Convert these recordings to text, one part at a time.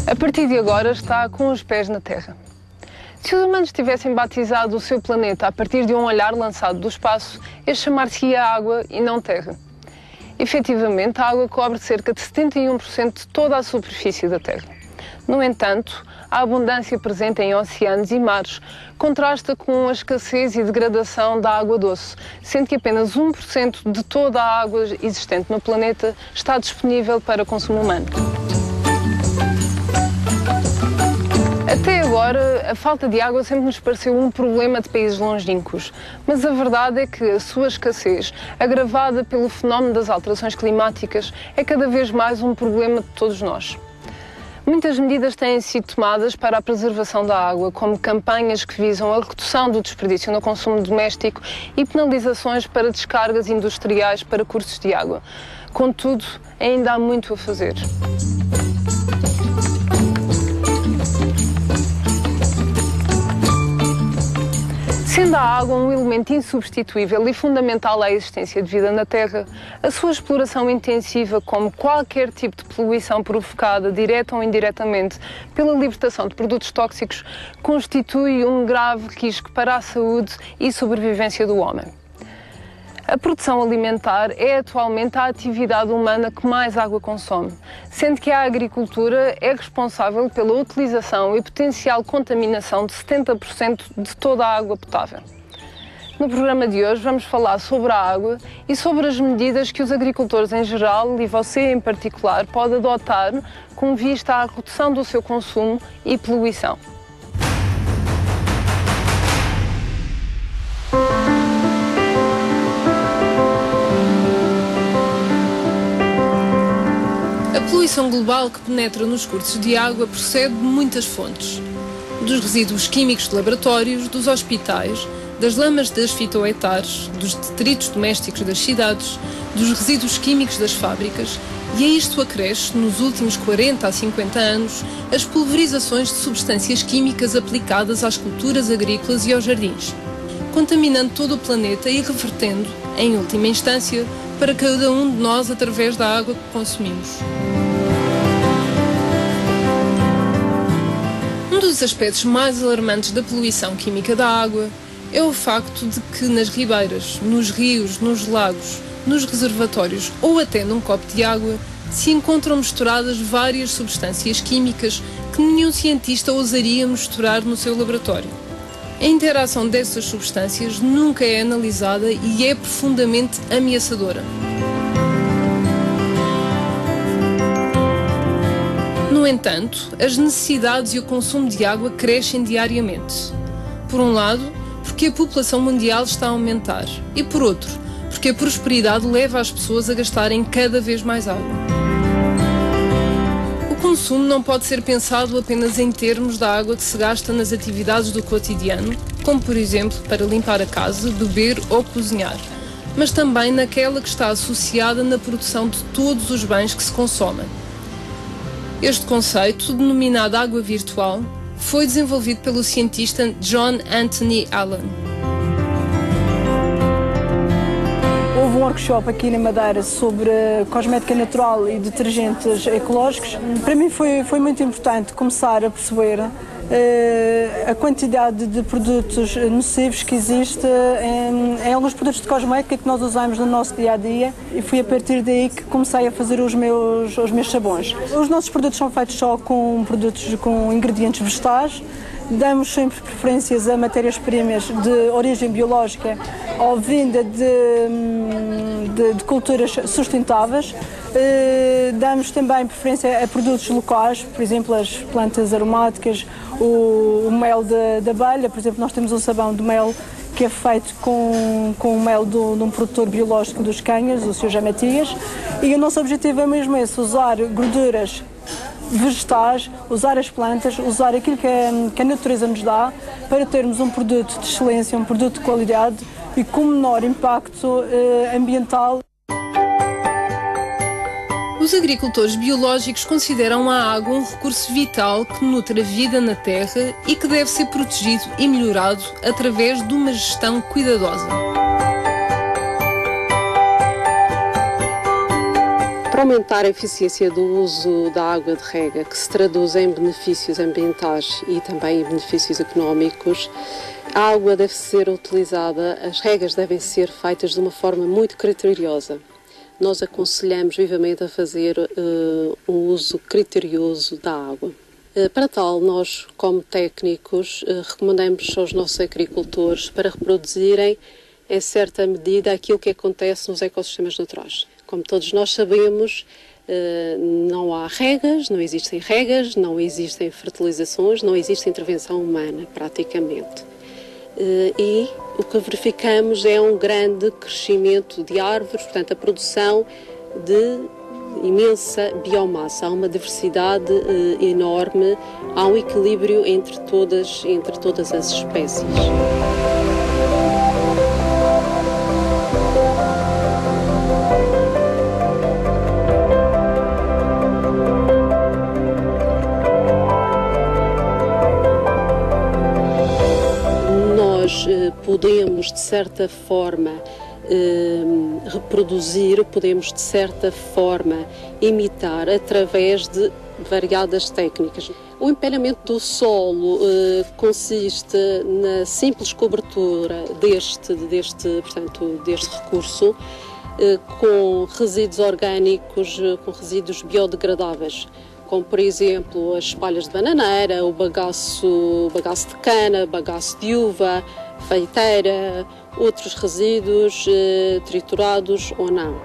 A partir de agora está com os pés na Terra. Se os humanos tivessem batizado o seu planeta a partir de um olhar lançado do espaço, este chamar-se-ia água e não terra. Efetivamente, a água cobre cerca de 71% de toda a superfície da Terra. No entanto, a abundância presente em oceanos e mares contrasta com a escassez e degradação da água doce, sendo que apenas 1% de toda a água existente no planeta está disponível para consumo humano. Até agora, a falta de água sempre nos pareceu um problema de países longínquos, mas a verdade é que a sua escassez, agravada pelo fenómeno das alterações climáticas, é cada vez mais um problema de todos nós. Muitas medidas têm sido tomadas para a preservação da água, como campanhas que visam a redução do desperdício no consumo doméstico e penalizações para descargas industriais para cursos de água. Contudo, ainda há muito a fazer. Sendo a água um elemento insubstituível e fundamental à existência de vida na Terra, a sua exploração intensiva, como qualquer tipo de poluição provocada, direta ou indiretamente, pela libertação de produtos tóxicos, constitui um grave risco para a saúde e sobrevivência do homem. A produção alimentar é atualmente a atividade humana que mais água consome, sendo que a agricultura é responsável pela utilização e potencial contaminação de 70% de toda a água potável. No programa de hoje vamos falar sobre a água e sobre as medidas que os agricultores em geral e você em particular pode adotar com vista à redução do seu consumo e poluição. A poluição global que penetra nos cursos de água procede de muitas fontes. Dos resíduos químicos de laboratórios, dos hospitais, das lamas das fitoetares, dos detritos domésticos das cidades, dos resíduos químicos das fábricas, e a isto acresce, nos últimos 40 a 50 anos, as pulverizações de substâncias químicas aplicadas às culturas agrícolas e aos jardins, contaminando todo o planeta e revertendo, em última instância, para cada um de nós através da água que consumimos. Um dos aspectos mais alarmantes da poluição química da água é o facto de que nas ribeiras, nos rios, nos lagos, nos reservatórios ou até num copo de água se encontram misturadas várias substâncias químicas que nenhum cientista ousaria misturar no seu laboratório. A interação dessas substâncias nunca é analisada e é profundamente ameaçadora. No entanto, as necessidades e o consumo de água crescem diariamente. Por um lado, porque a população mundial está a aumentar, e por outro, porque a prosperidade leva as pessoas a gastarem cada vez mais água. O consumo não pode ser pensado apenas em termos da água que se gasta nas atividades do cotidiano, como por exemplo para limpar a casa, beber ou cozinhar, mas também naquela que está associada na produção de todos os bens que se consomem. Este conceito, denominado água virtual, foi desenvolvido pelo cientista John Anthony Allen. Houve um workshop aqui na Madeira sobre cosmética natural e detergentes ecológicos. Para mim foi muito importante começar a perceber a quantidade de produtos nocivos que existe em alguns produtos de cosmética que nós usamos no nosso dia-a-dia, e foi a partir daí que comecei a fazer os meus sabões. Os nossos produtos são feitos só com ingredientes vegetais. Damos sempre preferências a matérias-primas de origem biológica ou vinda de culturas sustentáveis. Damos também preferência a produtos locais, por exemplo, as plantas aromáticas, o mel da abelha. Por exemplo, nós temos um sabão de mel que é feito com o mel de um produtor biológico dos Canhas, o Sr. José Matias, e o nosso objetivo é mesmo esse, usar gorduras vegetais, usar as plantas, usar aquilo que a natureza nos dá para termos um produto de excelência, um produto de qualidade e com menor impacto ambiental. Os agricultores biológicos consideram a água um recurso vital que nutre a vida na terra e que deve ser protegido e melhorado através de uma gestão cuidadosa. Para aumentar a eficiência do uso da água de rega, que se traduz em benefícios ambientais e também em benefícios económicos, a água deve ser utilizada, as regas devem ser feitas de uma forma muito criteriosa. Nós aconselhamos vivamente a fazer um uso criterioso da água. Para tal, nós, como técnicos, recomendamos aos nossos agricultores para reproduzirem, em certa medida, aquilo que acontece nos ecossistemas naturais. Como todos nós sabemos, não há regas, não existem fertilizações, não existe intervenção humana, praticamente. E o que verificamos é um grande crescimento de árvores, portanto, a produção de imensa biomassa, há uma diversidade enorme, há um equilíbrio entre todas as espécies. Nós podemos, de certa forma, reproduzir, podemos de certa forma imitar através de variadas técnicas. O empelhamento do solo consiste na simples cobertura deste recurso com resíduos orgânicos, com resíduos biodegradáveis, como por exemplo as palhas de bananeira, o bagaço de cana, bagaço de uva, feiteira, outros resíduos triturados ou não.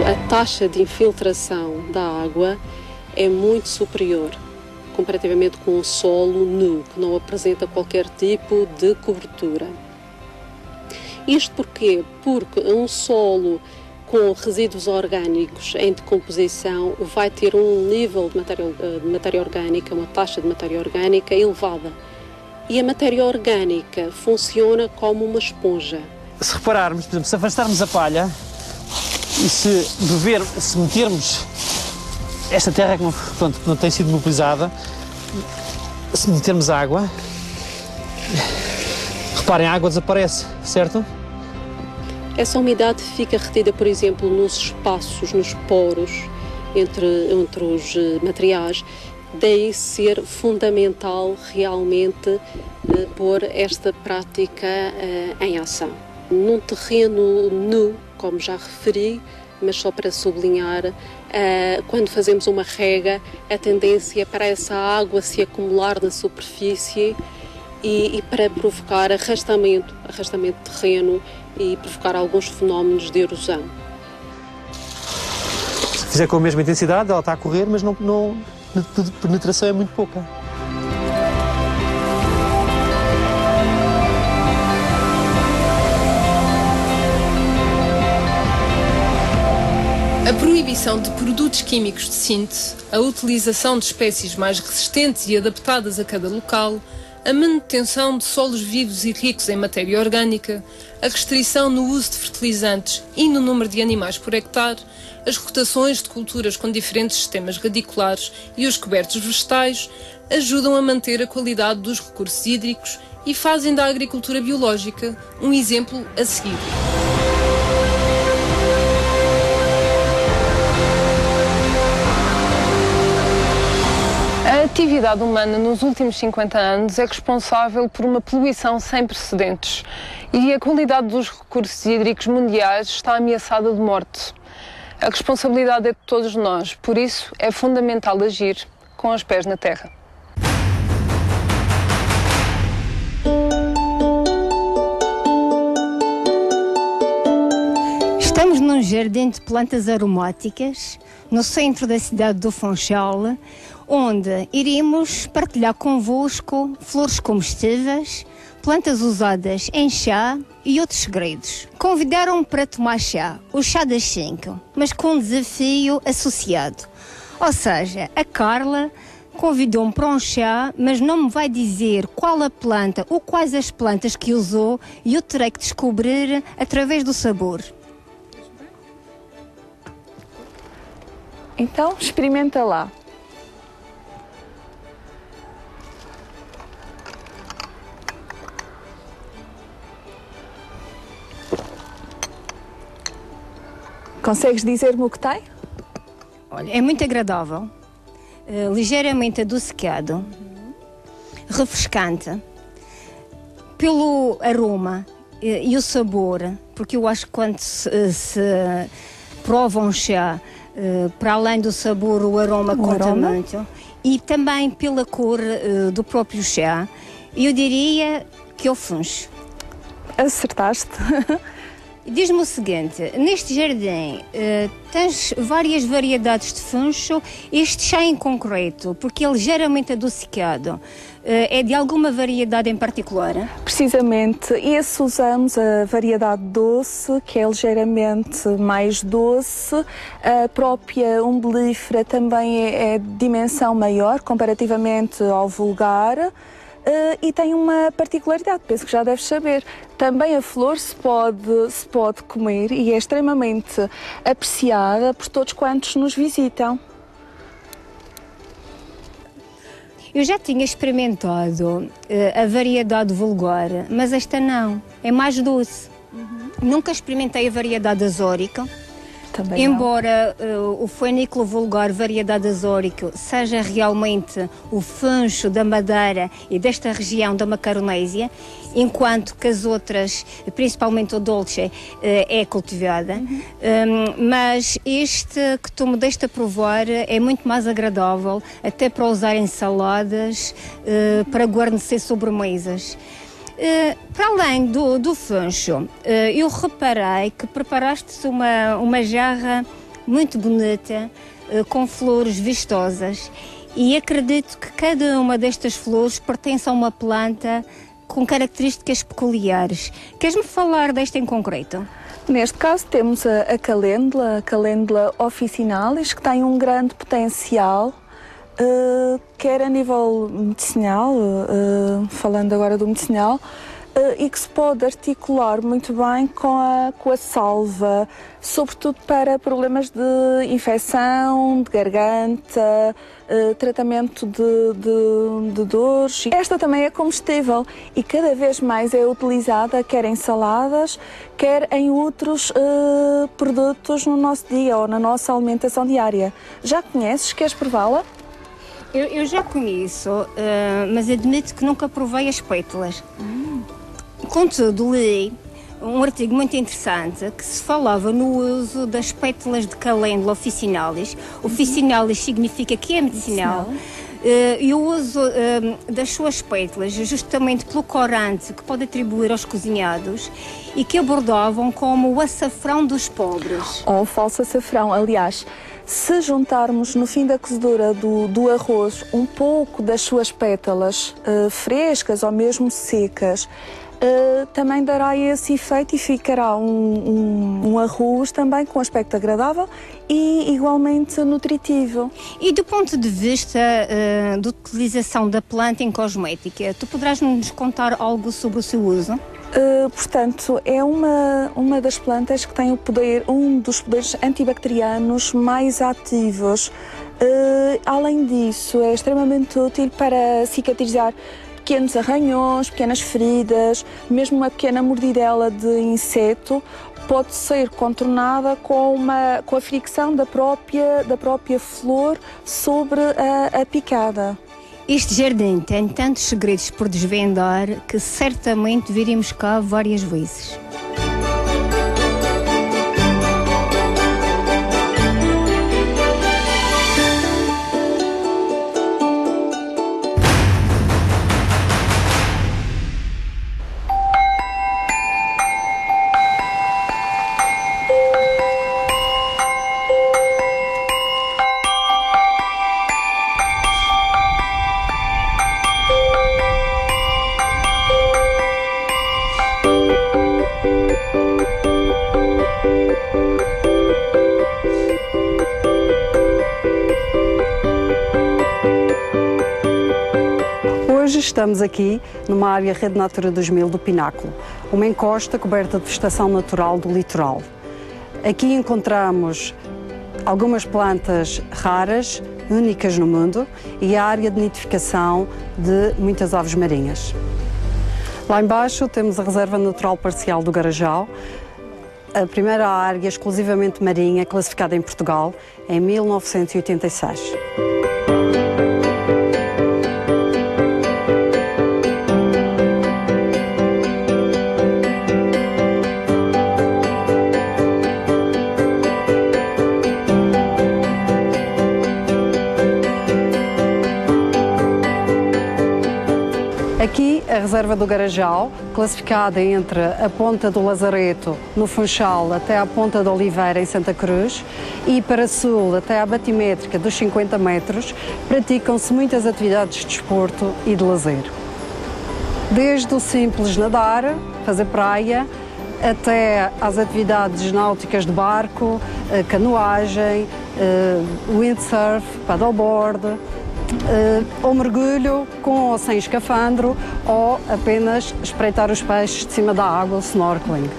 A taxa de infiltração da água é muito superior comparativamente com o solo nu, que não apresenta qualquer tipo de cobertura. Isto porquê? Porque um solo com resíduos orgânicos em decomposição vai ter um nível de matéria orgânica, uma taxa de matéria orgânica elevada. E a matéria orgânica funciona como uma esponja. Se repararmos, por exemplo, se afastarmos a palha e se metermos esta terra que não tem sido mobilizada, se metermos água, reparem, a água desaparece, certo? Essa umidade fica retida, por exemplo, nos espaços, nos poros entre os materiais. Daí ser fundamental realmente pôr esta prática em ação. Num terreno nu, como já referi, mas só para sublinhar, quando fazemos uma rega, a tendência é para essa água se acumular na superfície e para provocar arrastamento de terreno e provocar alguns fenómenos de erosão. Se fizer com a mesma intensidade, ela está a correr, mas a penetração é muito pouca. A proibição de produtos químicos de síntese, a utilização de espécies mais resistentes e adaptadas a cada local, a manutenção de solos vivos e ricos em matéria orgânica, a restrição no uso de fertilizantes e no número de animais por hectare, as rotações de culturas com diferentes sistemas radiculares e os cobertos vegetais ajudam a manter a qualidade dos recursos hídricos e fazem da agricultura biológica um exemplo a seguir. A atividade humana nos últimos 50 anos é responsável por uma poluição sem precedentes e a qualidade dos recursos hídricos mundiais está ameaçada de morte. A responsabilidade é de todos nós, por isso é fundamental agir com os pés na terra. Estamos num jardim de plantas aromáticas, no centro da cidade do Funchal, onde iremos partilhar convosco flores comestíveis, plantas usadas em chá e outros segredos. Convidaram-me para tomar chá, o chá das 5, mas com um desafio associado. Ou seja, a Carla convidou-me para um chá, mas não me vai dizer qual a planta ou quais as plantas que usou e eu terei que descobrir através do sabor. Então, experimenta lá. Consegues dizer-me o que tem? Olha, é muito agradável, ligeiramente adocicado, refrescante, pelo aroma e o sabor, porque eu acho que quando se prova um chá, para além do sabor, o aroma conta muito, e também pela cor do próprio chá, eu diria que é o funcho. Acertaste. Diz-me o seguinte, neste jardim tens várias variedades de funcho, este chá em concreto, porque é ligeiramente adocicado, é de alguma variedade em particular? Precisamente, esse usamos a variedade doce, que é ligeiramente mais doce, a própria umbelífera também é de dimensão maior comparativamente ao vulgar. E tem uma particularidade, penso que já deves saber. Também a flor se pode comer e é extremamente apreciada por todos quantos nos visitam. Eu já tinha experimentado a variedade vulgar, mas esta não, é mais doce. Nunca experimentei a variedade azórica. Também embora o Fuenicula vulgar, variedade azórica, seja realmente o funcho da Madeira e desta região da Macaronésia, enquanto que as outras, principalmente o Dolce, é cultivada. Mas este que tu me deste a provar é muito mais agradável, até para usar em saladas, para guarnecer sobremesas. Para além do funcho, eu reparei que preparaste uma jarra muito bonita, com flores vistosas, e acredito que cada uma destas flores pertence a uma planta com características peculiares. Queres-me falar desta em concreto? Neste caso temos a calêndula officinalis, que tem um grande potencial, quer a nível medicinal, falando agora do medicinal, e que se pode articular muito bem com a salva, sobretudo para problemas de infecção, de garganta, tratamento de dores. Esta também é comestível e cada vez mais é utilizada quer em saladas, quer em outros produtos no nosso dia ou na nossa alimentação diária. Já conheces? Queres prová-la? Eu já conheço, mas admito que nunca provei as pétalas. Contudo, li um artigo muito interessante que se falava no uso das pétalas de calêndula officinalis. Officinalis significa que é medicinal. E o uso das suas pétalas justamente pelo corante que pode atribuir aos cozinhados e que abordavam como o açafrão dos pobres. Ou falso açafrão, aliás. Se juntarmos no fim da cozedura do arroz um pouco das suas pétalas frescas ou mesmo secas, também dará esse efeito e ficará um arroz também com aspecto agradável e igualmente nutritivo. E do ponto de vista da utilização da planta em cosmética, tu poderás nos contar algo sobre o seu uso? Portanto, é uma das plantas que tem um dos poderes antibacterianos mais ativos. Além disso, é extremamente útil para cicatrizar pequenos arranhões, pequenas feridas, mesmo uma pequena mordidela de inseto pode ser contornada com a fricção da própria flor sobre a picada. Este jardim tem tantos segredos por desvendar que certamente viríamos cá várias vezes. Hoje estamos aqui numa área Rede Natura 2000 do Pináculo, uma encosta coberta de vegetação natural do litoral. Aqui encontramos algumas plantas raras, únicas no mundo, e a área de nidificação de muitas aves marinhas. Lá embaixo temos a Reserva Natural Parcial do Garajal, a primeira área exclusivamente marinha classificada em Portugal em 1986. Aqui a reserva do Garajal, classificada entre a Ponta do Lazareto, no Funchal, até à Ponta de Oliveira, em Santa Cruz, e para sul, até à batimétrica dos 50 metros, praticam-se muitas atividades de desporto e de lazer. Desde o simples nadar, fazer praia, até às atividades náuticas de barco, canoagem, windsurf, paddleboard, ou mergulho com ou sem escafandro, ou apenas espreitar os peixes de cima da água, o snorkeling.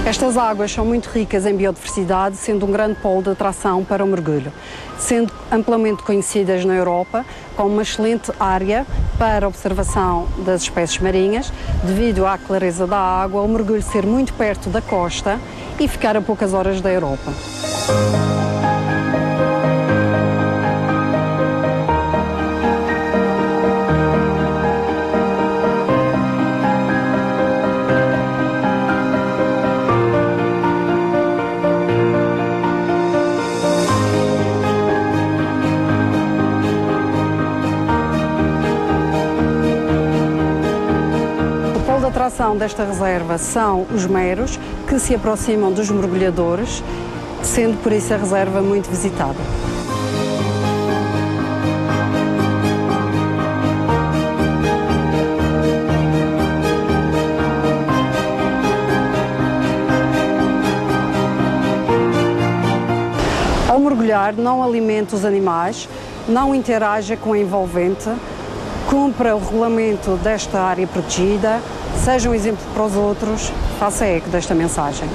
Estas águas são muito ricas em biodiversidade, sendo um grande polo de atração para o mergulho, sendo amplamente conhecidas na Europa como uma excelente área para a observação das espécies marinhas, devido à clareza da água, o mergulho ser muito perto da costa e ficar a poucas horas da Europa. A atração desta reserva são os meros, que se aproximam dos mergulhadores, sendo por isso a reserva muito visitada. Ao mergulhar, não alimenta os animais, não interaja com a envolvente, cumpra o regulamento desta área protegida, seja um exemplo para os outros, faça eco desta mensagem.